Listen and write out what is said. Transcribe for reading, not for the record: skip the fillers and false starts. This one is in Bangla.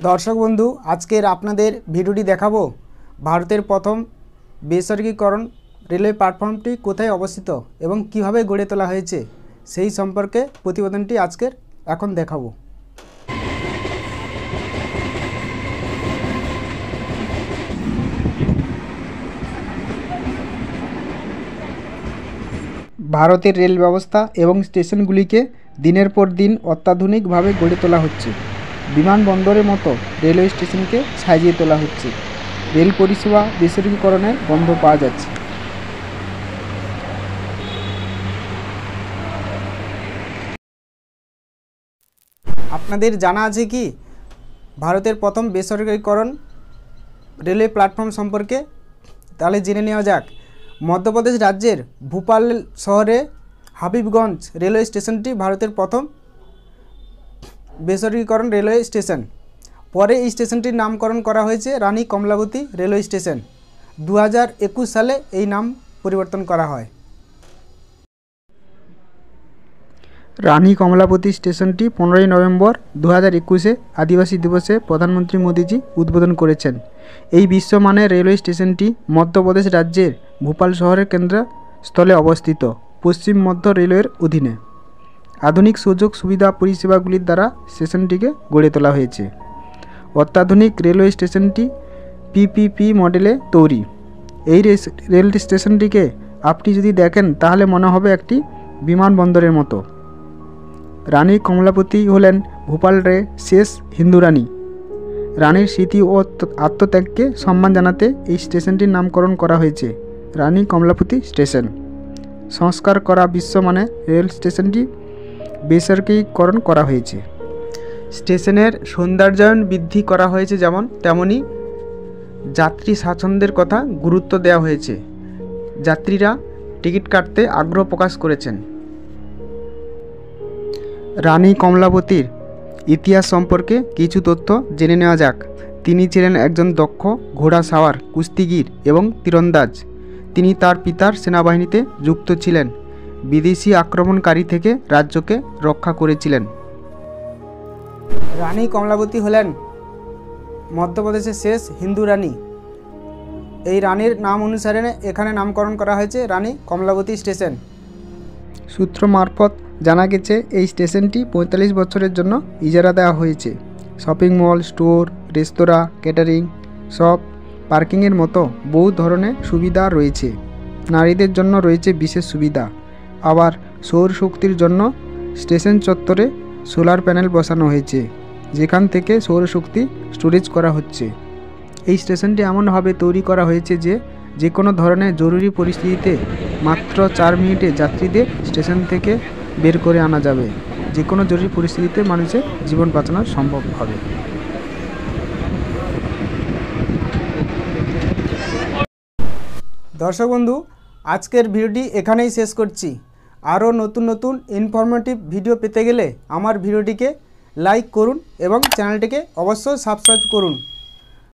দর্শক বন্ধু, আজকের আপনাদের ভিডিওটি দেখাবো ভারতের প্রথম বেসরকারিকরণ রেলওয়ে প্ল্যাটফর্মটি কোথায় অবস্থিত এবং কিভাবে গড়ে তোলা হয়েছে সেই সম্পর্কে প্রতিবেদনটি আজকের এখন দেখাবো। ভারতের রেল ব্যবস্থা এবং স্টেশনগুলিকে দিনের পর দিন অত্যাধুনিকভাবে গড়ে তোলা হচ্ছে। বিমানবন্দরের মতো রেলওয়ে স্টেশনকে সাজিয়ে তোলা হচ্ছে। রেল পরিষেবা বেসরকারিকরণের গন্ধ পাওয়া যাচ্ছে। আপনাদের জানা আছে কি ভারতের প্রথম বেসরকারিকরণ রেলওয়ে প্ল্যাটফর্ম সম্পর্কে? তাহলে জেনে নেওয়া যাক। মধ্যপ্রদেশ রাজ্যের ভোপাল শহরে হাবিবগঞ্জ রেলওয়ে স্টেশনটি ভারতের প্রথম বেসরকারিকরণ রেলওয়ে স্টেশন। পরে এই স্টেশনটির নামকরণ করা হয়েছে রানী কমলাবতী রেলওয়ে স্টেশন। 2021 সালে এই নাম পরিবর্তন করা হয়। রানী কমলাবতী স্টেশনটি 15 নভেম্বর 2021 আদিবাসী দিবসে প্রধানমন্ত্রী মোদীজি উদ্বোধন করেছেন। এই বিশ্বমানের রেলওয়ে স্টেশনটি মধ্যপ্রদেশ রাজ্যের ভোপাল শহরের কেন্দ্রস্থলে অবস্থিত, পশ্চিম মধ্য রেলওয়ের অধীনে। আধুনিক সুযোগ সুবিধা পরিষেবাগুলির দ্বারা স্টেশনটিকে গড়ে তোলা হয়েছে। অত্যাধুনিক রেলওয়ে স্টেশনটি পিপিপি মডেলে তৈরি। এই রেল স্টেশনটিকে আপনি যদি দেখেন তাহলে মনে হবে একটি বিমানবন্দরের মতো। রানী কমলাবতী হলেন ভোপালের শেষ হিন্দু রানী। রানীর স্মৃতি ও আত্মত্যাগকে সম্মান জানাতে এই স্টেশনটির নামকরণ করা হয়েছে রানী কমলাবতী স্টেশন। সংস্কার করা বিশ্বমানের রেল স্টেশনটি বেসরকারিকরণ করা হয়েছে। স্টেশনের সৌন্দর্যায়ন বৃদ্ধি করা হয়েছে তেমনি যাত্রী স্বাচ্ছন্দ্যের কথা গুরুত্ব দেওয়া হয়েছে। যাত্রীরা টিকিট কাটতে আগ্রহ প্রকাশ করেছেন। রানী কমলাবতীর ইতিহাস সম্পর্কে কিছু তথ্য জেনে নেওয়া যাক। তিনি ছিলেন একজন দক্ষ ঘোড়া সাওয়ার, কুস্তিগির এবং তীরন্দাজ। তিনি তার পিতার সেনাবাহিনীতে যুক্ত ছিলেন। বিদেশি আক্রমণকারী থেকে রাজ্যকে রক্ষা করেছিলেন। রানী কমলাবতী হলেন মধ্যপ্রদেশের শেষ হিন্দু রানী। এই রানীর নাম অনুসারে এখানে নামকরণ করা হয়েছে রানী কমলাবতী স্টেশন। সূত্র মারফত জানা গেছে এই স্টেশনটি 45 বছরের জন্য ইজারা দেওয়া হয়েছে। শপিং মল, স্টোর, রেস্তোরাঁ, ক্যাটারিং, শপ, পার্কিংয়ের মতো বহু ধরনের সুবিধা রয়েছে। নারীদের জন্য রয়েছে বিশেষ সুবিধা। আবার সৌরশক্তির জন্য স্টেশন চত্বরে সোলার প্যানেল বসানো হয়েছে, যেখান থেকে সৌরশক্তি স্টোরেজ করা হচ্ছে। এই স্টেশনটি এমনভাবে তৈরি করা হয়েছে যে কোনো ধরনের জরুরি পরিস্থিতিতে মাত্র 4 মিনিটে যাত্রীদের স্টেশন থেকে বের করে আনা যাবে। যে কোনো জরুরি পরিস্থিতিতে মানুষের জীবন বাঁচানো সম্ভব হবে। দর্শক বন্ধু, আজকের ভিডিওটি এখানেই শেষ করছি। আরও নতুন নতুন ইনফরমেটিভ ভিডিও পেতে গেলে আমার ভিডিওটিকে লাইক করুন এবং চ্যানেলটিকে অবশ্যই সাবস্ক্রাইব করুন।